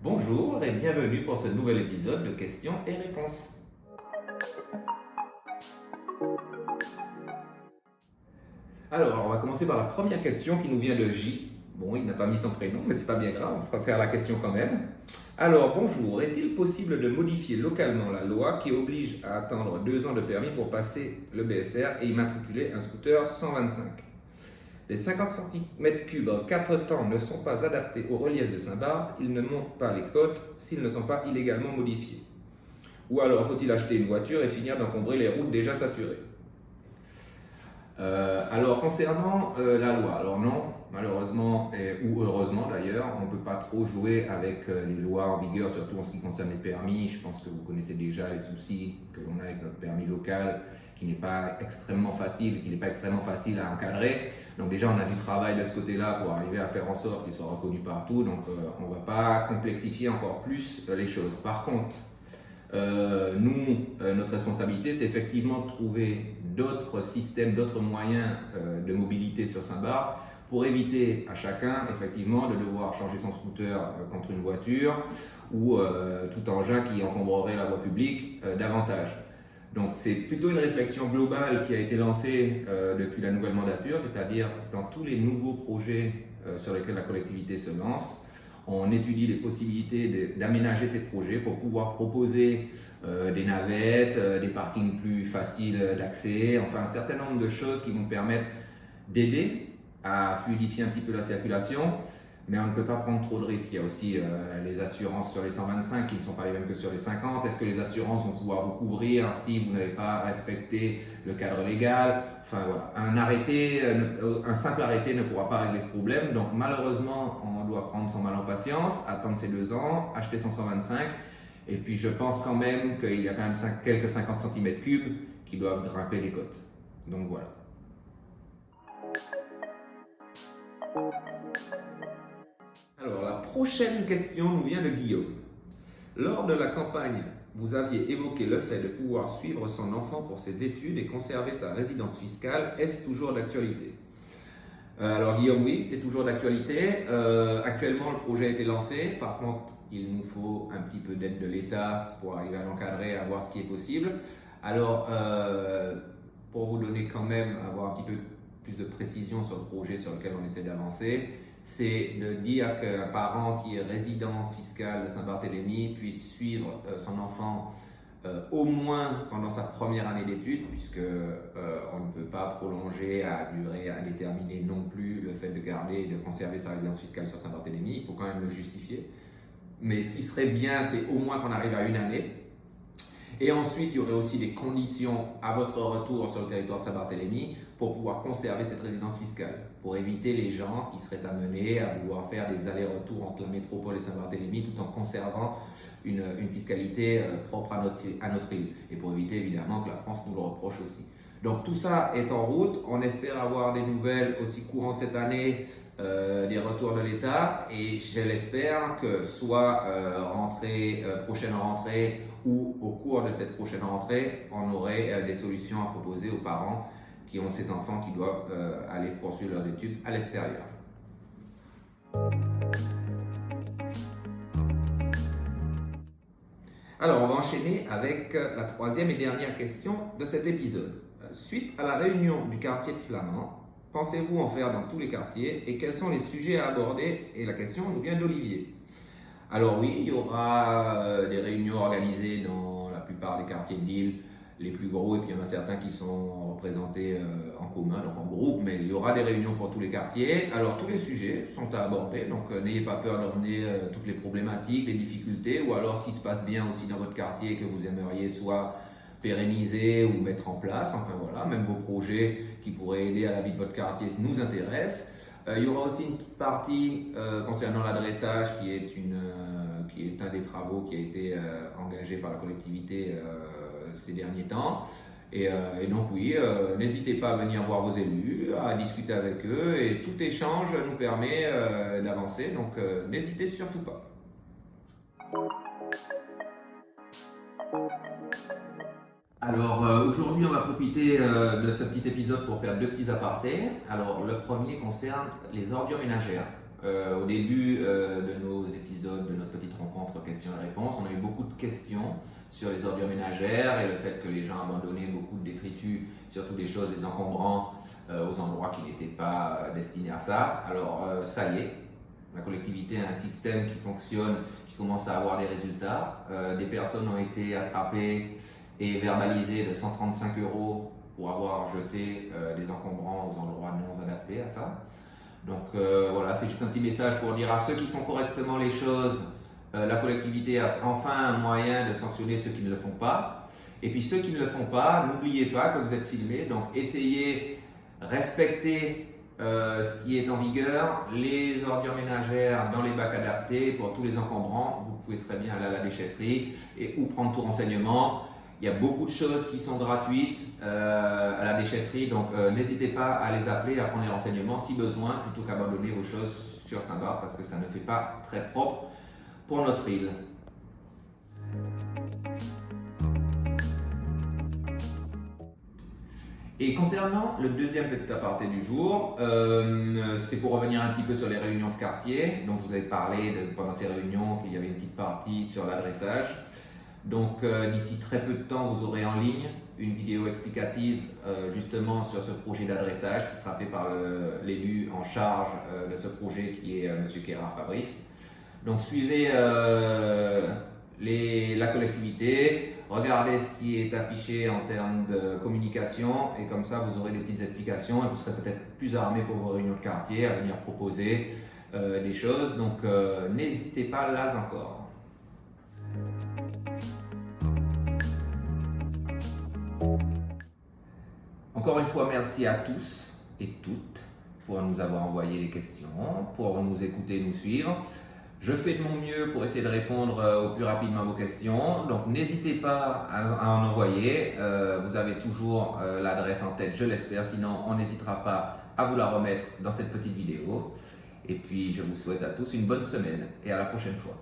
Bonjour et bienvenue pour ce nouvel épisode de questions et réponses. Alors, on va commencer par la première question qui nous vient de J. Bon, il n'a pas mis son prénom, mais c'est pas bien grave, on fera faire la question quand même. Alors, bonjour, est-il possible de modifier localement la loi qui oblige à attendre 2 ans de permis pour passer le BSR et immatriculer un scooter 125? Les 50 cm3 en 4 temps ne sont pas adaptés au relief de Saint-Barth, ils ne montent pas les côtes s'ils ne sont pas illégalement modifiés. Ou alors faut-il acheter une voiture et finir d'encombrer les routes déjà saturées? Alors concernant la loi, alors non, malheureusement ou heureusement d'ailleurs, on ne peut pas trop jouer avec les lois en vigueur, surtout en ce qui concerne les permis. Je pense que vous connaissez déjà les soucis que l'on a avec notre permis local, qui n'est pas extrêmement facile, à encadrer. Donc déjà on a du travail de ce côté-là pour arriver à faire en sorte qu'il soit reconnu partout. Donc on ne va pas complexifier encore plus les choses. Par contre, notre responsabilité, c'est effectivement de trouver d'autres systèmes, d'autres moyens de mobilité sur Saint-Barth pour éviter à chacun, effectivement, de devoir changer son scooter contre une voiture ou tout engin qui encombrerait la voie publique davantage. Donc c'est plutôt une réflexion globale qui a été lancée depuis la nouvelle mandature, c'est-à-dire dans tous les nouveaux projets sur lesquels la collectivité se lance, on étudie les possibilités d'aménager ces projets pour pouvoir proposer des navettes, des parkings plus faciles d'accès, enfin un certain nombre de choses qui vont permettre d'aider à fluidifier un petit peu la circulation, mais on ne peut pas prendre trop de risques. Il y a aussi les assurances sur les 125 qui ne sont pas les mêmes que sur les 50. Est-ce que les assurances vont pouvoir vous couvrir si vous n'avez pas respecté le cadre légal? Enfin voilà, un simple arrêté ne pourra pas régler ce problème. Donc malheureusement, on doit prendre son mal en patience, attendre ces 2 ans, acheter son 125. Et puis je pense quand même qu'il y a quand même quelques 50 cm3 qui doivent grimper les côtes. Donc voilà. Alors, la prochaine question nous vient de Guillaume. Lors de la campagne, vous aviez évoqué le fait de pouvoir suivre son enfant pour ses études et conserver sa résidence fiscale. Est-ce toujours d'actualité? Alors Guillaume, oui, c'est toujours d'actualité. Actuellement, le projet a été lancé. Par contre, il nous faut un petit peu d'aide de l'État pour arriver à l'encadrer, à voir ce qui est possible. Alors, pour vous donner quand même, avoir un petit peu plus de précision sur le projet sur lequel on essaie d'avancer, c'est de dire qu'un parent qui est résident fiscal de Saint-Barthélemy puisse suivre son enfant au moins pendant sa première année d'études, puisque on ne peut pas prolonger à durée indéterminée non plus le fait de garder et de conserver sa résidence fiscale sur Saint-Barthélemy. Il faut quand même le justifier. Mais ce qui serait bien, c'est au moins qu'on arrive à 1 année. Et ensuite, il y aurait aussi des conditions à votre retour sur le territoire de Saint-Barthélemy pour pouvoir conserver cette résidence fiscale, pour éviter les gens qui seraient amenés à vouloir faire des allers-retours entre la métropole et Saint-Barthélemy tout en conservant une fiscalité propre à notre île, et pour éviter évidemment que la France nous le reproche aussi. Donc tout ça est en route, on espère avoir des nouvelles aussi courantes cette année, des retours de l'État, et je l'espère que soit prochaine rentrée ou au cours de cette prochaine rentrée, on aurait des solutions à proposer aux parents qui ont ces enfants qui doivent aller poursuivre leurs études à l'extérieur. Alors, on va enchaîner avec la troisième et dernière question de cet épisode. Suite à la réunion du quartier de Flamand, pensez-vous en faire dans tous les quartiers et quels sont les sujets à aborder? Et la question nous vient d'Olivier. Alors oui, il y aura des réunions organisées dans la plupart des quartiers de l'île, les plus gros, et puis il y en a certains qui sont représentés en commun, donc en groupe, mais il y aura des réunions pour tous les quartiers. Alors tous les sujets sont à aborder, donc n'ayez pas peur d'emmener toutes les problématiques, les difficultés, ou alors ce qui se passe bien aussi dans votre quartier et que vous aimeriez soit pérenniser ou mettre en place, enfin voilà, même vos projets qui pourraient aider à la vie de votre quartier nous intéressent. Il y aura aussi une petite partie concernant l'adressage qui est un des travaux qui a été engagé par la collectivité ces derniers temps. Et donc oui, n'hésitez pas à venir voir vos élus, à discuter avec eux, et tout échange nous permet d'avancer, donc n'hésitez surtout pas. Alors aujourd'hui, on va profiter de ce petit épisode pour faire deux petits apartés. Alors le premier concerne les ordures ménagères. Au début de nos épisodes, de notre petite rencontre questions et réponses, on a eu beaucoup de questions sur les ordures ménagères et le fait que les gens abandonnaient beaucoup de détritus, surtout des choses, des encombrants, aux endroits qui n'étaient pas destinés à ça. Alors ça y est, la collectivité a un système qui fonctionne, qui commence à avoir des résultats. Des personnes ont été attrapées et verbalisées de 135 € pour avoir jeté des encombrants aux endroits non adaptés à ça. Donc voilà, c'est juste un petit message pour dire à ceux qui font correctement les choses, la collectivité a enfin un moyen de sanctionner ceux qui ne le font pas. Et puis ceux qui ne le font pas, n'oubliez pas que vous êtes filmés, donc essayez, respectez ce qui est en vigueur, les ordures ménagères dans les bacs adaptés pour tous les encombrants. Vous pouvez très bien aller à la déchetterie ou prendre tout renseignement. Il y a beaucoup de choses qui sont gratuites à la déchetterie, donc n'hésitez pas à les appeler, à prendre les renseignements si besoin, plutôt qu'abandonner vos choses sur Saint-Barth parce que ça ne fait pas très propre pour notre île. Et concernant le deuxième petit aparté du jour, c'est pour revenir un petit peu sur les réunions de quartier. Donc je vous avais parlé pendant ces réunions qu'il y avait une petite partie sur l'adressage. Donc d'ici très peu de temps, vous aurez en ligne une vidéo explicative justement sur ce projet d'adressage qui sera fait par l'élu en charge de ce projet qui est M. Kérard Fabrice. Donc suivez la collectivité, regardez ce qui est affiché en termes de communication et comme ça vous aurez des petites explications et vous serez peut-être plus armé pour vos réunions de quartier à venir proposer des choses. Donc n'hésitez pas là encore. Encore une fois, merci à tous et toutes pour nous avoir envoyé les questions, pour nous écouter, nous suivre. Je fais de mon mieux pour essayer de répondre au plus rapidement à vos questions. Donc n'hésitez pas à en envoyer. Vous avez toujours l'adresse en tête, je l'espère. Sinon, on n'hésitera pas à vous la remettre dans cette petite vidéo. Et puis, je vous souhaite à tous une bonne semaine et à la prochaine fois.